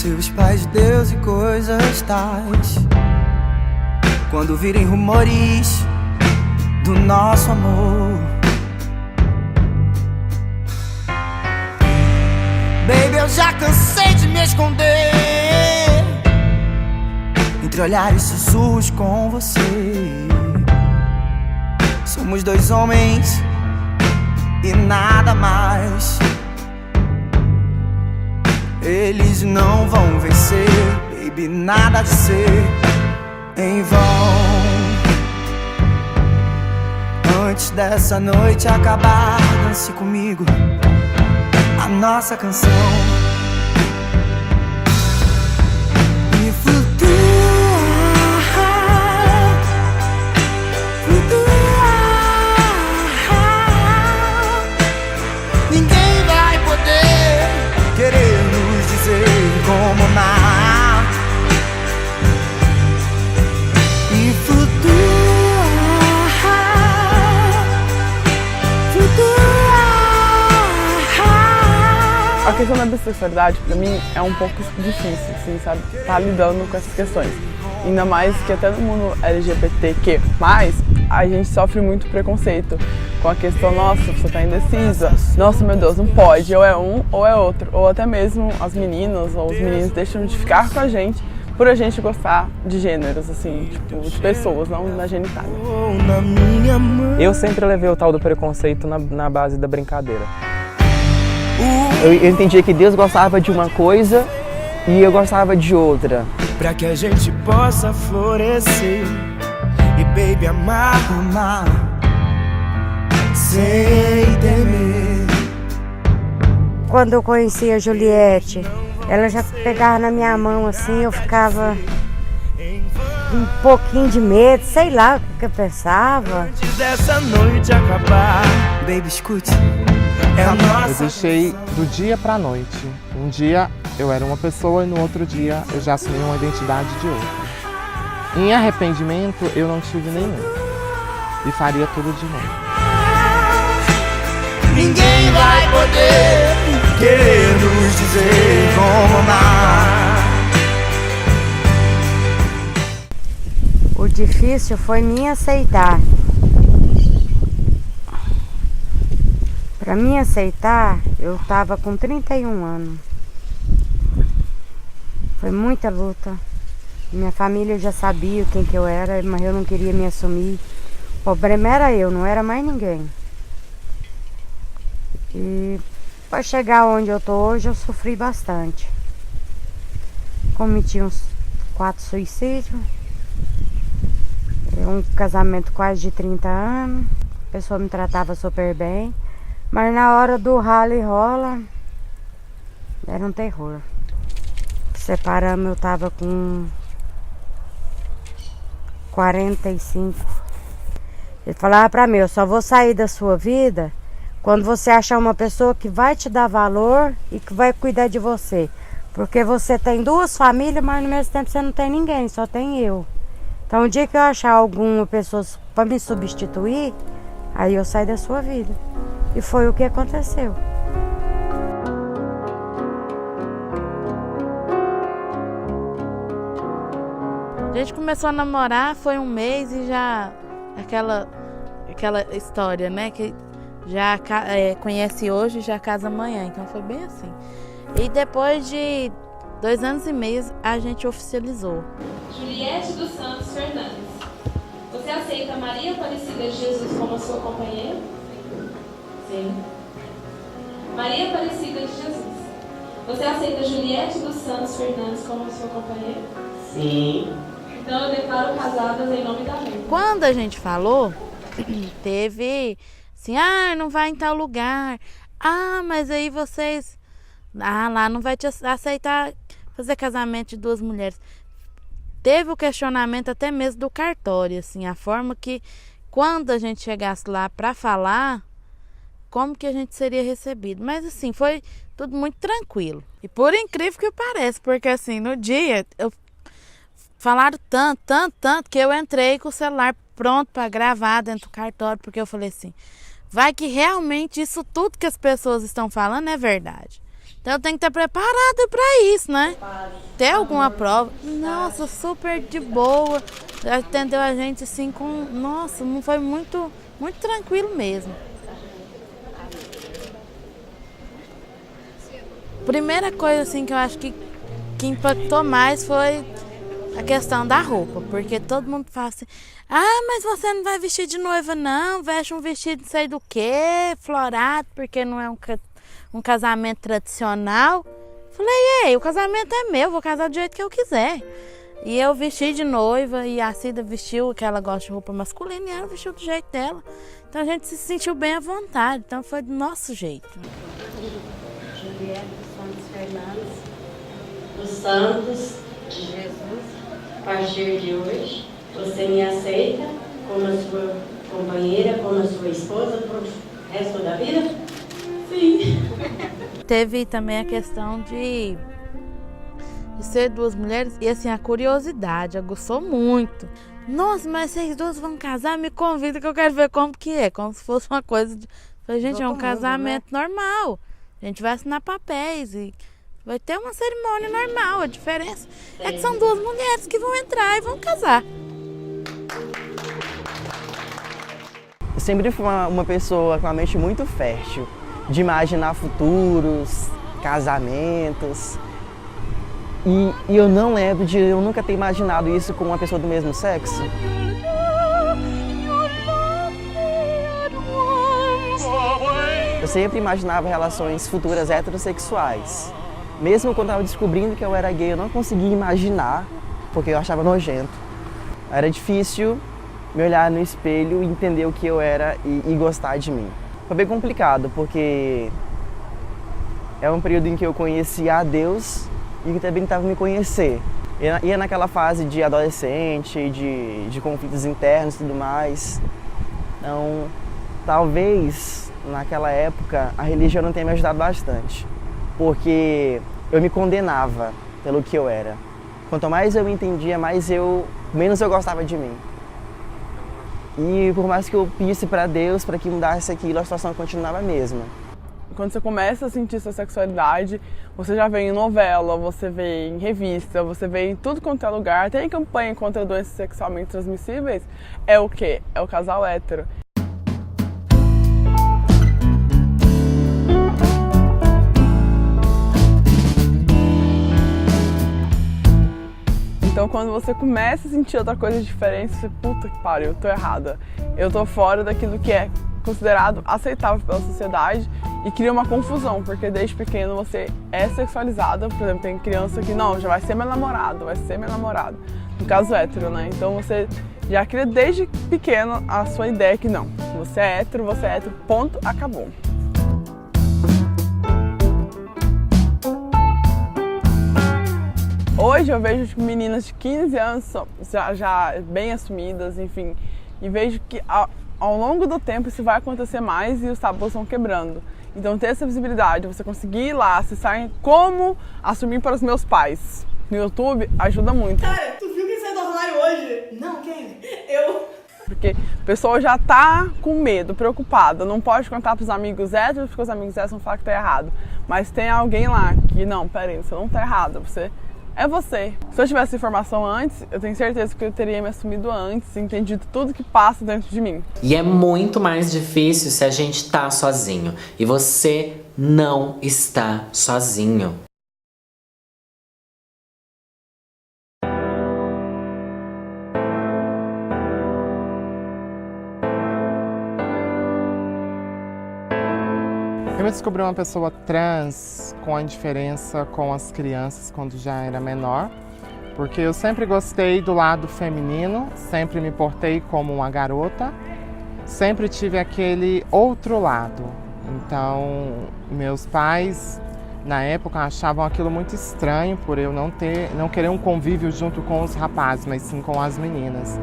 seus pais, Deus e coisas tais. Quando virem rumores do nosso amor, baby, eu já cansei de me esconder entre olhares e sussurros com você. Somos dois homens e nada mais. Eles não vão vencer, baby, nada de ser em vão. Antes dessa noite acabar, dance comigo a nossa canção. E flutua, flutua. Ninguém vai poder querer nos dizer como amar. E flutua, flutua. A questão da bissexualidade, pra mim, é um pouco difícil, assim, sabe? Tá lidando com essas questões. Ainda mais que até no mundo LGBTQ+, a gente sofre muito preconceito com a questão, nossa, você tá indecisa, nossa, meu Deus, não pode, ou é um ou é outro. Ou até mesmo as meninas ou os meninos deixam de ficar com a gente por a gente gostar de gêneros, assim, tipo, de pessoas, não na genitália. Eu sempre levei o tal do preconceito na base da brincadeira. Eu entendia que Deus gostava de uma coisa e eu gostava de outra. Pra que a gente possa florescer e, baby, amar sem temer. Quando eu conheci a Juliette, ela já pegava na minha mão assim, eu ficava um pouquinho de medo, sei lá o que eu pensava. Antes dessa noite acabar, baby, escute. Eu deixei do dia pra noite. Um dia eu era uma pessoa e no outro dia eu já assumi uma identidade de outra. Em arrependimento eu não tive nenhum. E faria tudo de novo. Ninguém vai poder querer nos dizer como amar. O difícil foi me aceitar. Para me aceitar, eu estava com 31 anos. Foi muita luta. Minha família já sabia quem que eu era, mas eu não queria me assumir. O problema era eu, não era mais ninguém. E para chegar onde eu tô hoje, eu sofri bastante. Cometi uns 4 suicídios. Um casamento quase de 30 anos. A pessoa me tratava super bem. Mas na hora do ralo e rola, era um terror. Separamos, eu tava com 45. Ele falava pra mim, eu só vou sair da sua vida quando você achar uma pessoa que vai te dar valor e que vai cuidar de você. Porque você tem 2 famílias, mas no mesmo tempo você não tem ninguém, só tem eu. Então o dia que eu achar alguma pessoa pra me substituir, aí eu saio da sua vida. E foi o que aconteceu. A gente começou a namorar, foi um mês e já aquela história, né? Que já conhece hoje e já casa amanhã. Então foi bem assim. E depois de 2 anos e meio a gente oficializou. Juliette dos Santos Fernandes, você aceita Maria Aparecida de Jesus como sua companheira? Sim. Maria Aparecida de Jesus, você aceita Juliette dos Santos Fernandes como sua companheira? Sim. Então eu declaro casadas em nome da lei. Quando a gente falou, teve assim, não vai em tal lugar. Mas aí vocês... lá não vai te aceitar fazer casamento de 2 mulheres. Teve o questionamento até mesmo do cartório, assim, a forma que quando a gente chegasse lá para falar, como que a gente seria recebido. Mas assim, foi tudo muito tranquilo. E por incrível que pareça, porque assim, no dia, falaram tanto, que eu entrei com o celular pronto para gravar dentro do cartório, porque eu falei assim, vai que realmente isso tudo que as pessoas estão falando é verdade. Então tem que estar preparado para isso, né? Ter alguma prova. Nossa, super de boa. Atendeu a gente assim com... Nossa, não foi muito tranquilo mesmo. Primeira coisa assim que eu acho que impactou mais foi a questão da roupa, porque todo mundo fala assim, mas você não vai vestir de noiva não, veste um vestido não sei do que, florado, porque não é um casamento tradicional. Falei, o casamento é meu, vou casar do jeito que eu quiser. E eu vesti de noiva e a Cida vestiu, que ela gosta de roupa masculina, e ela vestiu do jeito dela. Então a gente se sentiu bem à vontade, então foi do nosso jeito. Julieta Santos Fernandes, dos Santos de Jesus, a partir de hoje, você me aceita como a sua companheira, como a sua esposa pro resto da vida? Sim. Teve também a questão de ser duas mulheres e assim, a curiosidade aguçou muito. Nossa, mas vocês duas vão casar? Me convida que eu quero ver como que é, como se fosse uma coisa de... Falei, gente, é um casamento normal. A gente vai assinar papéis e vai ter uma cerimônia normal. A diferença é que são duas mulheres que vão entrar e vão casar. Eu sempre fui uma pessoa com a mente muito fértil, de imaginar futuros, casamentos. E eu não lembro de eu nunca ter imaginado isso com uma pessoa do mesmo sexo. Eu sempre imaginava relações futuras heterossexuais. Mesmo quando eu estava descobrindo que eu era gay, eu não conseguia imaginar, porque eu achava nojento. Era difícil me olhar no espelho e entender o que eu era e gostar de mim. Foi bem complicado, porque é um período em que eu conhecia a Deus e que também estava me conhecer. Ia naquela fase de adolescente, de conflitos internos e tudo mais. Então, talvez naquela época a religião não tenha me ajudado bastante, porque eu me condenava pelo que eu era. Quanto mais eu entendia, menos eu gostava de mim. E por mais que eu pedisse para Deus para que mudasse aquilo, a situação continuava a mesma. Quando você começa a sentir sua sexualidade, você já vê em novela, você vê em revista, você vê em tudo quanto é lugar. Tem campanha contra doenças sexualmente transmissíveis. É o quê? É o casal hétero. Então quando você começa a sentir outra coisa diferente, você, puta que pariu, eu tô errada. Eu tô fora daquilo que é considerado aceitável pela sociedade e cria uma confusão, porque desde pequeno você é sexualizada. Por exemplo, tem criança que não, já vai ser meu namorado, vai ser minha namorada. No caso hétero, né? Então você já cria desde pequeno a sua ideia que não, você é hétero, ponto, acabou. Hoje eu vejo meninas de 15 anos já bem assumidas, enfim, e vejo que ao longo do tempo isso vai acontecer mais e os tabus vão quebrando. Então ter essa visibilidade, você conseguir ir lá, acessar como assumir para os meus pais no YouTube, ajuda muito. Cara, tu viu quem saiu do armário hoje? Não, quem? Eu. Porque a pessoa já tá com medo, preocupada, não pode contar pros amigos héteros, porque os amigos héteros vão falar que tá errado. Mas tem alguém lá que, não, peraí, você não tá errado, você é você. Se eu tivesse informação antes, eu tenho certeza que eu teria me assumido antes, entendido tudo que passa dentro de mim. E é muito mais difícil se a gente tá sozinho. E você não está sozinho. Eu descobri uma pessoa trans com a diferença com as crianças quando já era menor, porque eu sempre gostei do lado feminino, sempre me portei como uma garota, sempre tive aquele outro lado. Então, meus pais, na época, achavam aquilo muito estranho por eu não querer um convívio junto com os rapazes, mas sim com as meninas.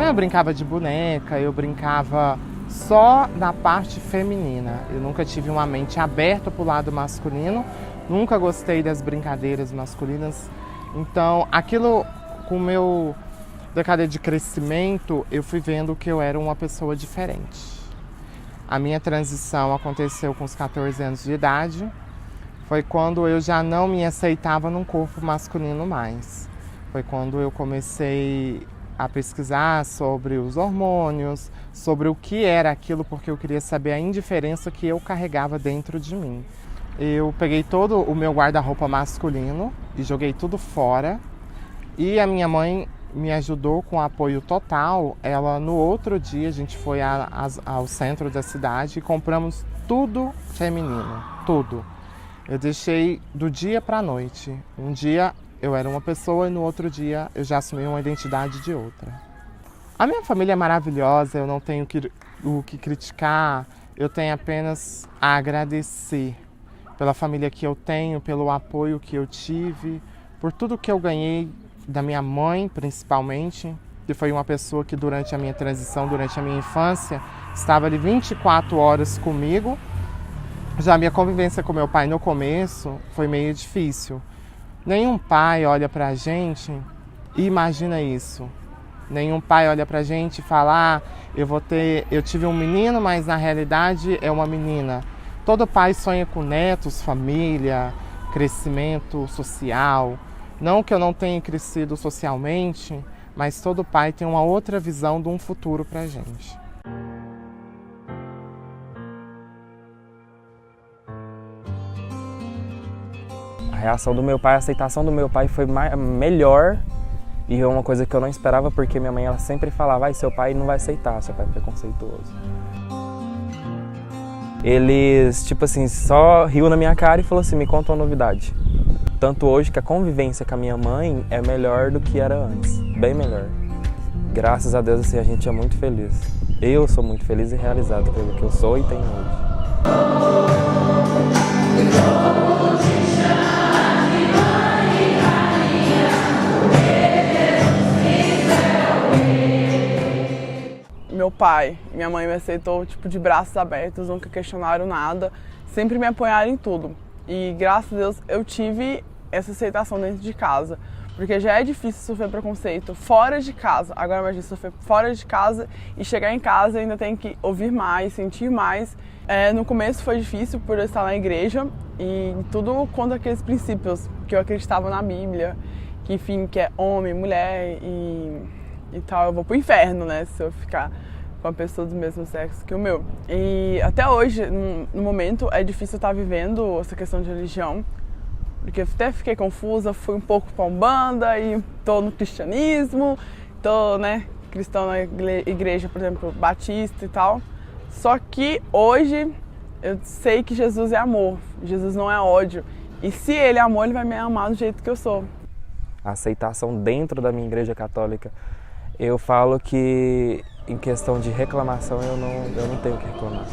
Eu brincava de boneca, eu brincava só da parte feminina. Eu nunca tive uma mente aberta para o lado masculino, nunca gostei das brincadeiras masculinas. Então, aquilo com o meu decorrer de crescimento, eu fui vendo que eu era uma pessoa diferente. A minha transição aconteceu com os 14 anos de idade. Foi quando eu já não me aceitava num corpo masculino mais. Foi quando eu comecei a pesquisar sobre os hormônios, sobre o que era aquilo, porque eu queria saber a indiferença que eu carregava dentro de mim. Eu peguei todo o meu guarda-roupa masculino e joguei tudo fora. E a minha mãe me ajudou com apoio total. Ela, no outro dia, a gente foi ao centro da cidade e compramos tudo feminino, tudo. Eu deixei do dia para a noite. Um dia eu era uma pessoa e no outro dia eu já assumi uma identidade de outra. A minha família é maravilhosa, eu não tenho o que criticar, eu tenho apenas a agradecer pela família que eu tenho, pelo apoio que eu tive, por tudo que eu ganhei da minha mãe, principalmente, que foi uma pessoa que durante a minha transição, durante a minha infância, estava ali 24 horas comigo. Já a minha convivência com meu pai no começo foi meio difícil. Nenhum pai olha pra gente e imagina isso. Nenhum pai olha pra gente e fala, eu tive um menino, mas na realidade é uma menina. Todo pai sonha com netos, família, crescimento social. Não que eu não tenha crescido socialmente, mas todo pai tem uma outra visão de um futuro pra gente. A reação do meu pai, a aceitação do meu pai foi melhor e é uma coisa que eu não esperava, porque minha mãe ela sempre falava, seu pai não vai aceitar, seu pai é preconceituoso. Eles, tipo assim, só riu na minha cara e falou assim, me conta uma novidade. Tanto hoje que a convivência com a minha mãe é melhor do que era antes, bem melhor. Graças a Deus, assim, a gente é muito feliz. Eu sou muito feliz e realizado pelo que eu sou e tenho hoje. Meu pai e minha mãe me aceitou tipo de braços abertos, nunca questionaram nada, sempre me apoiaram em tudo. E graças a Deus eu tive essa aceitação dentro de casa, porque já é difícil sofrer preconceito fora de casa. Agora imagina sofrer fora de casa e chegar em casa ainda tem que ouvir mais, sentir mais. No começo foi difícil por eu estar na igreja e tudo contra aqueles princípios que eu acreditava na Bíblia, que enfim, que é homem, mulher e tal. Eu vou pro inferno, né, se eu ficar com uma pessoa do mesmo sexo que o meu. E até hoje, no momento, é difícil estar vivendo essa questão de religião, porque até fiquei confusa, fui um pouco pra Umbanda e tô no cristianismo, tô, né, cristão na igreja, por exemplo, batista e tal. Só que hoje eu sei que Jesus é amor, Jesus não é ódio. E se ele é amor, ele vai me amar do jeito que eu sou. A aceitação dentro da minha igreja católica, eu falo que em questão de reclamação eu não tenho o que reclamar.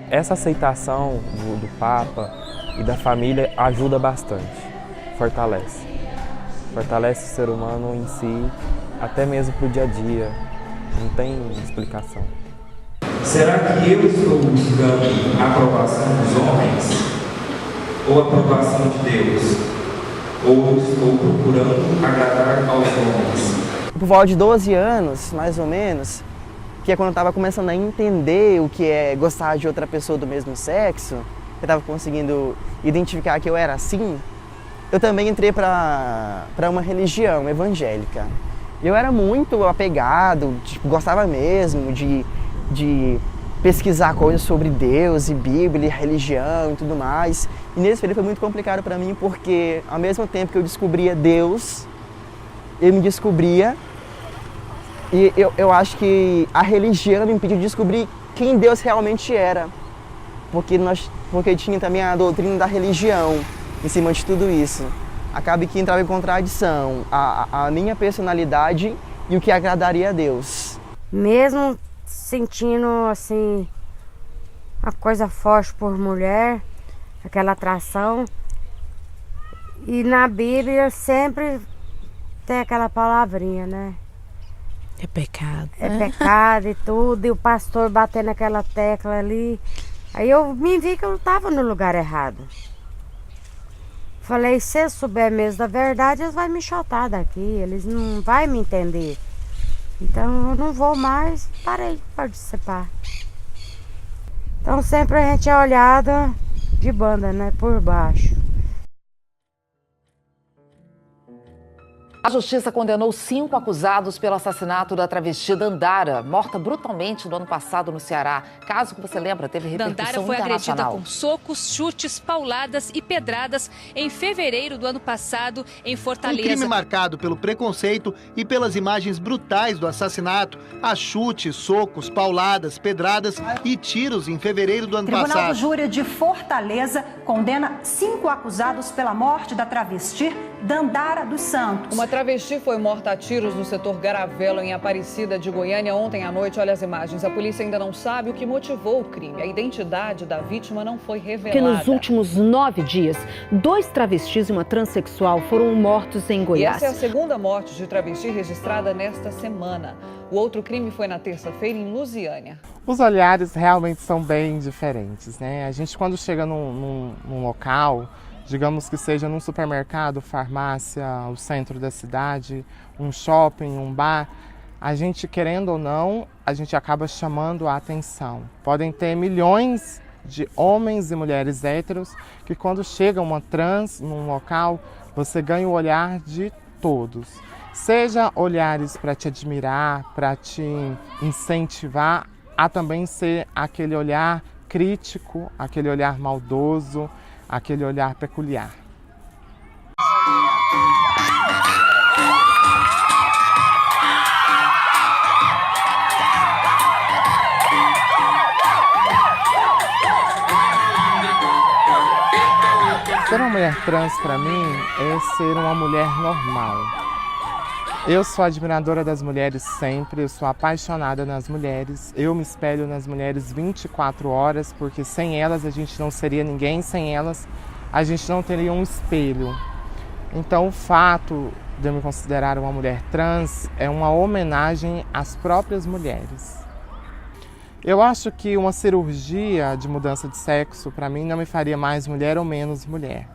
Essa aceitação do Papa e da família ajuda bastante, fortalece. Fortalece o ser humano em si, até mesmo para o dia a dia, não tem explicação. Será que eu estou buscando a aprovação dos homens ou a aprovação de Deus? Ou estou procurando agradar aos homens? Por volta de 12 anos, mais ou menos, que é quando eu estava começando a entender o que é gostar de outra pessoa do mesmo sexo, eu estava conseguindo identificar que eu era assim, eu também entrei para uma religião evangélica. Eu era muito apegado, tipo, gostava mesmo de pesquisar coisas sobre Deus e Bíblia e religião e tudo mais. E nesse período foi muito complicado para mim, porque ao mesmo tempo que eu descobria Deus, eu me descobria. E eu acho que a religião me impediu de descobrir quem Deus realmente era. Porque tinha também a doutrina da religião em cima de tudo isso. Acaba que entrava em contradição a minha personalidade e o que agradaria a Deus. Mesmo sentindo assim uma coisa forte por mulher, aquela atração, e na Bíblia sempre tem aquela palavrinha, né? É pecado. É pecado e tudo, e o pastor batendo aquela tecla ali. Aí eu me vi que eu não estava no lugar errado. Falei, se eu souber mesmo da verdade, eles vão me chotar daqui, eles não vão me entender. Então eu não vou mais, parei de participar. Então sempre a gente é olhada de banda, né, por baixo. A justiça condenou 5 acusados pelo assassinato da travesti Dandara, morta brutalmente no ano passado no Ceará. Caso que você lembra, teve repercussão internacional. Dandara foi agredida com socos, chutes, pauladas e pedradas em fevereiro do ano passado em Fortaleza. Um crime marcado pelo preconceito e pelas imagens brutais do assassinato. Há chutes, socos, pauladas, pedradas e tiros em fevereiro do ano passado. O Tribunal do Júri de Fortaleza condena 5 acusados pela morte da travesti Dandara dos Santos. Uma travesti foi morta a tiros no setor Garavelo, em Aparecida de Goiânia, ontem à noite. Olha as imagens. A polícia ainda não sabe o que motivou o crime. A identidade da vítima não foi revelada. Que nos últimos 9 dias, 2 travestis e uma transexual foram mortos em Goiás. E essa é a segunda morte de travesti registrada nesta semana. O outro crime foi na terça-feira em Lusiânia. Os olhares realmente são bem diferentes, né? A gente, quando chega num local, digamos que seja num supermercado, farmácia, o centro da cidade, um shopping, um bar, a gente, querendo ou não, a gente acaba chamando a atenção. Podem ter milhões de homens e mulheres héteros que, quando chega uma trans num local, você ganha o olhar de todos. Seja olhares para te admirar, para te incentivar, a também ser aquele olhar crítico, aquele olhar maldoso, aquele olhar peculiar. Ser uma mulher trans, para mim, é ser uma mulher normal. Eu sou admiradora das mulheres sempre, eu sou apaixonada nas mulheres, eu me espelho nas mulheres 24 horas, porque sem elas a gente não seria ninguém, sem elas a gente não teria um espelho. Então o fato de eu me considerar uma mulher trans é uma homenagem às próprias mulheres. Eu acho que uma cirurgia de mudança de sexo, para mim, não me faria mais mulher ou menos mulher.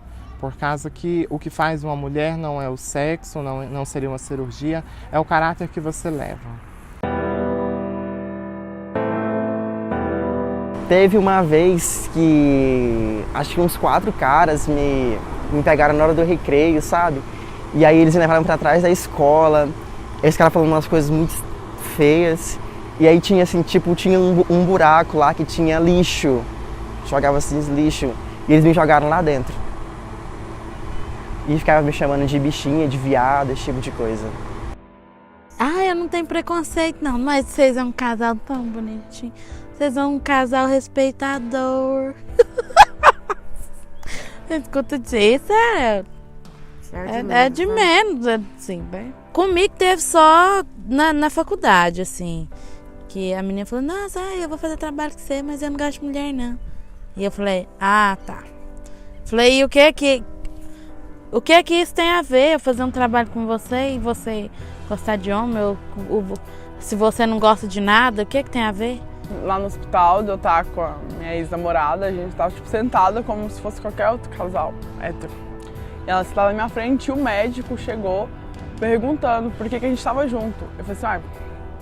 Por causa que o que faz uma mulher não é o sexo, não seria uma cirurgia, é o caráter que você leva. Teve uma vez que acho que uns 4 caras me pegaram na hora do recreio, sabe? E aí eles me levaram pra trás da escola, esse cara falando umas coisas muito feias. E aí tinha assim, tipo, tinha um buraco lá que tinha lixo, jogava assim lixo, e eles me jogaram lá dentro. E ficava me chamando de bichinha, de viado, esse tipo de coisa. Ah, eu não tenho preconceito não, mas vocês são um casal tão bonitinho. Vocês são um casal respeitador. Escuta disso, é de menos, assim, bem. Comigo teve só na faculdade, assim. Que a menina falou, nossa, eu vou fazer trabalho com você, mas eu não gosto de mulher, não. E eu falei, ah, tá. Falei, e o que é que isso tem a ver? Eu fazer um trabalho com você e você gostar de homem? Se você não gosta de nada, o que é que tem a ver? Lá no hospital, eu tava com a minha ex-namorada, a gente tava tipo, sentada como se fosse qualquer outro casal hétero. E ela estava na minha frente e o médico chegou perguntando por que a gente tava junto. Eu falei assim,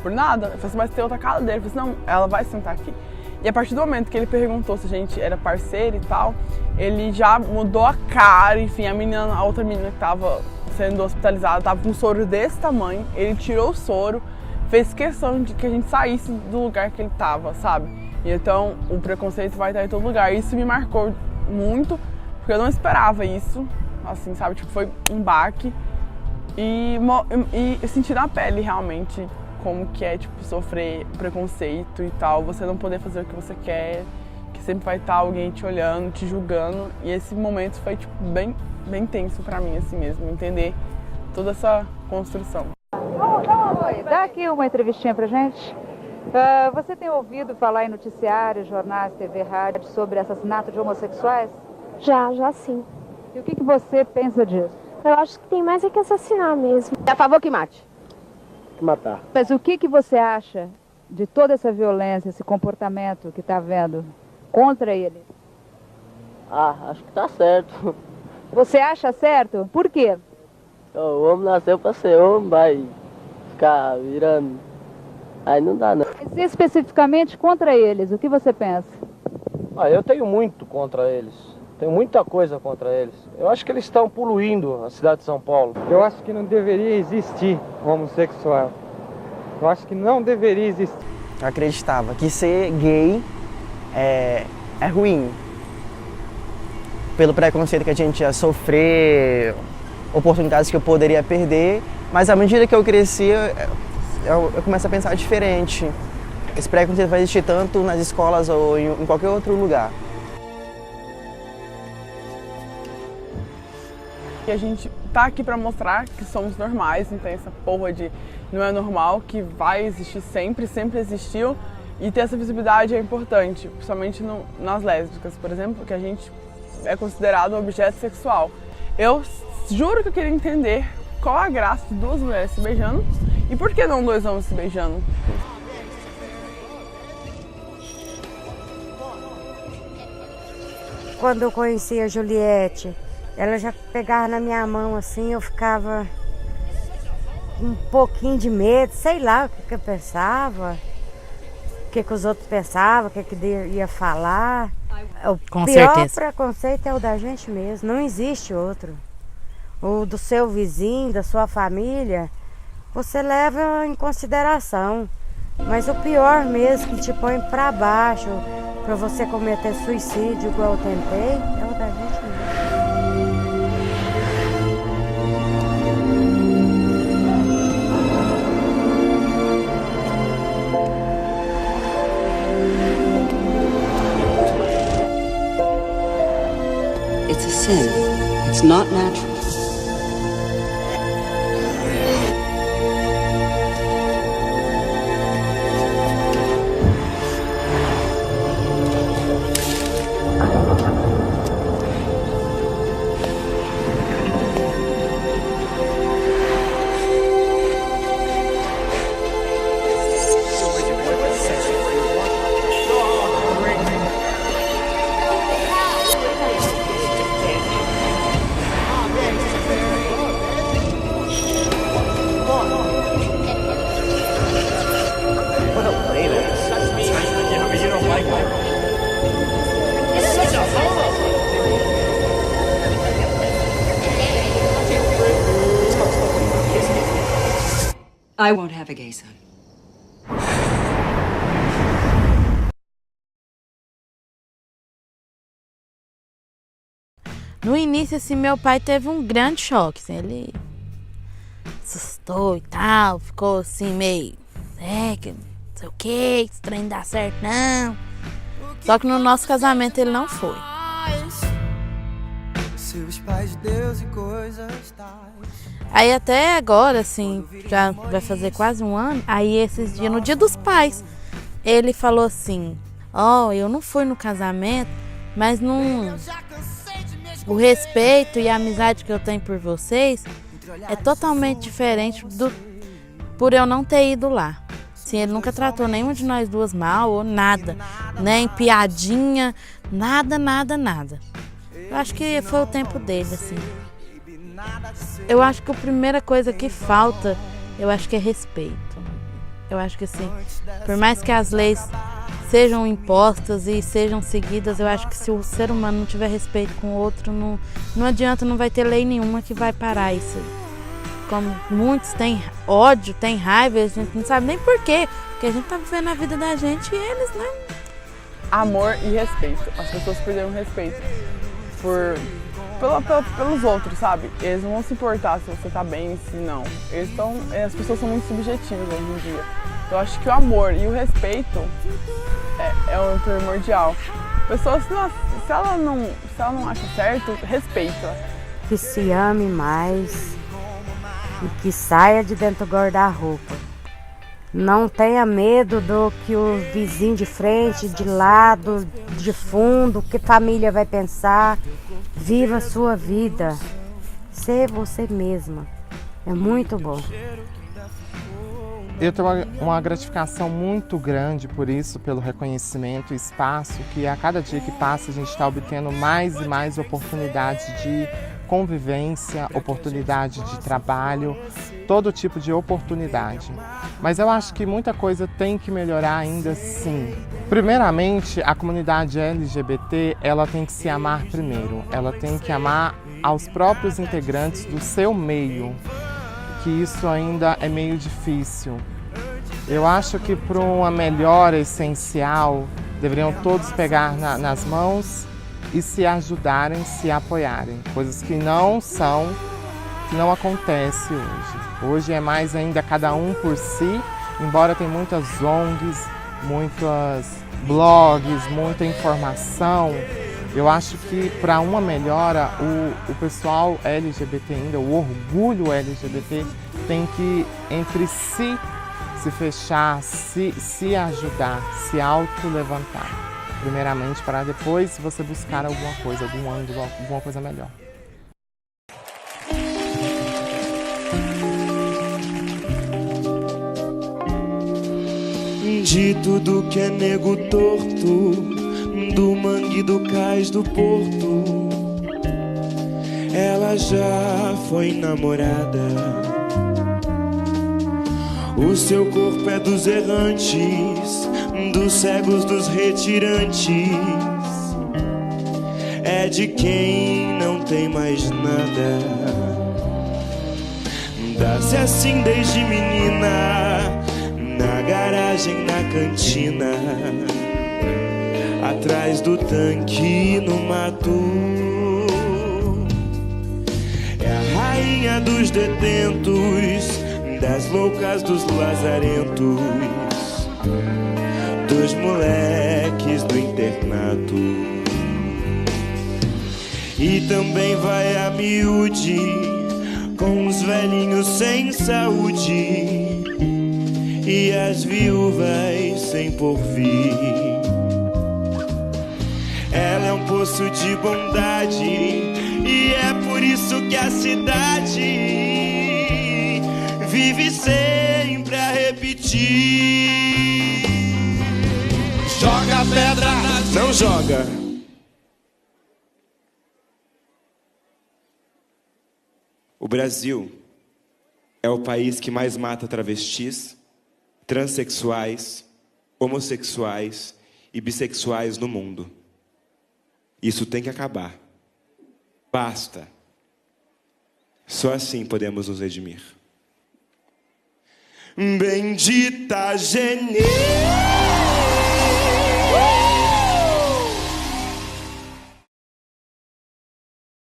por nada. Eu falei assim, mas tem outra cadeira. Eu falei assim, não, ela vai sentar aqui. E a partir do momento que ele perguntou se a gente era parceiro e tal, ele já mudou a cara, enfim, a outra menina que tava sendo hospitalizada tava com um soro desse tamanho, ele tirou o soro, fez questão de que a gente saísse do lugar que ele tava, sabe? E então o preconceito vai estar em todo lugar. Isso me marcou muito, porque eu não esperava isso, assim, sabe? Tipo, foi um baque e eu senti na pele realmente como que é, tipo, sofrer preconceito e tal, você não poder fazer o que você quer, que sempre vai estar alguém te olhando, te julgando, e esse momento foi, tipo, bem tenso pra mim, assim mesmo, entender toda essa construção. Oi, dá aqui uma entrevistinha pra gente. Você tem ouvido falar em noticiários, jornais, TV, rádio sobre assassinato de homossexuais? Já sim. E o que você pensa disso? Eu acho que tem mais é que assassinar mesmo. É a favor que mate? Matar. Mas o que você acha de toda essa violência, esse comportamento que está havendo contra ele? Acho que tá certo. Você acha certo? Por quê? O homem nasceu pra ser homem, vai ficar virando. Aí não dá, não. Mas especificamente contra eles, o que você pensa? Eu tenho muito contra eles. Tenho muita coisa contra eles. Eu acho que eles estão poluindo a cidade de São Paulo. Eu acho que não deveria existir homossexual. Eu acho que não deveria existir. Eu acreditava que ser gay é ruim. Pelo preconceito que a gente ia sofrer, oportunidades que eu poderia perder. Mas à medida que eu cresci, eu começo a pensar diferente. Esse preconceito vai existir tanto nas escolas ou em qualquer outro lugar. E a gente tá aqui pra mostrar que somos normais, não tem essa porra de não é normal, que vai existir sempre, sempre existiu. E ter essa visibilidade é importante, principalmente nas lésbicas, por exemplo, que a gente é considerado um objeto sexual. Eu juro que eu queria entender qual a graça de duas mulheres se beijando e por que não dois homens se beijando. Quando eu conheci a Juliette, ela já pegava na minha mão assim, eu ficava um pouquinho de medo, sei lá o que eu pensava, o que os outros pensavam, o que ia falar. O pior preconceito é o da gente mesmo, não existe outro. O do seu vizinho, da sua família, você leva em consideração. Mas o pior mesmo, que te põe pra baixo, pra você cometer suicídio igual eu tentei, é o da gente mesmo. It's a sin. It's not natural. I won't have a gay son. No início, assim, meu pai teve um grande choque, assim, ele assustou e tal, ficou assim meio, que não sei o que, esse trem não dá certo não. Só que no nosso casamento ele não foi. Aí até agora, assim, já vai fazer quase um ano, aí esses dias, no dia dos pais, ele falou assim, eu não fui no casamento, mas o respeito e a amizade que eu tenho por vocês é totalmente diferente por eu não ter ido lá. Assim, ele nunca tratou nenhuma de nós duas mal ou nada, nem piadinha, nada. Eu acho que foi o tempo dele, assim. Eu acho que a primeira coisa que falta, eu acho que é respeito. Eu acho que assim, por mais que as leis sejam impostas e sejam seguidas, eu acho que se o ser humano não tiver respeito com o outro, não adianta, não vai ter lei nenhuma que vai parar isso. Como muitos têm ódio, têm raiva, a gente não sabe nem por quê, porque a gente tá vivendo a vida da gente e eles não. Amor e respeito. As pessoas perderam respeito pelos outros, sabe? Eles não vão se importar se você tá bem, se não. As pessoas são muito subjetivas hoje em dia. Eu acho que o amor e o respeito é o primordial. A pessoa, se ela não acha certo, respeita. Que se ame mais e que saia de dentro do guarda-roupa. Não tenha medo do que o vizinho de frente, de lado, de fundo, que família vai pensar. Viva a sua vida. Ser você mesma. É muito bom. Eu tenho uma gratificação muito grande por isso, pelo reconhecimento e espaço, que a cada dia que passa a gente está obtendo mais e mais oportunidades de convivência, oportunidade de trabalho, todo tipo de oportunidade. Mas eu acho que muita coisa tem que melhorar ainda sim. Primeiramente, a comunidade LGBT, ela tem que se amar primeiro. Ela tem que amar aos próprios integrantes do seu meio, que isso ainda é meio difícil. Eu acho que para uma melhora essencial, deveriam todos pegar nas mãos e se ajudarem, se apoiarem. Coisas que não acontecem hoje. Hoje é mais ainda cada um por si, embora tem muitas ONGs, muitos blogs, muita informação. Eu acho que para uma melhora, o pessoal LGBT ainda, o orgulho LGBT tem que entre si se fechar, se ajudar, se auto-levantar. Primeiramente, para depois você buscar alguma coisa, algum ângulo, alguma coisa melhor. De tudo que é nego torto, do mangue do cais do porto, ela já foi namorada. O seu corpo é dos errantes, dos cegos, dos retirantes, é de quem não tem mais nada. Dá-se assim desde menina, na garagem, na cantina, atrás do tanque, no mato. É a rainha dos detentos, das loucas, dos lazarentos, dos moleques do internato. E também vai a miúde, com os velhinhos sem saúde e as viúvas sem porvir. Ela é um poço de bondade e é por isso que a cidade vive sempre a repetir. Joga pedra, não joga. O Brasil é o país que mais mata travestis, transexuais, homossexuais e bissexuais no mundo. Isso tem que acabar. Basta. Só assim podemos nos redimir. Bendita Genê.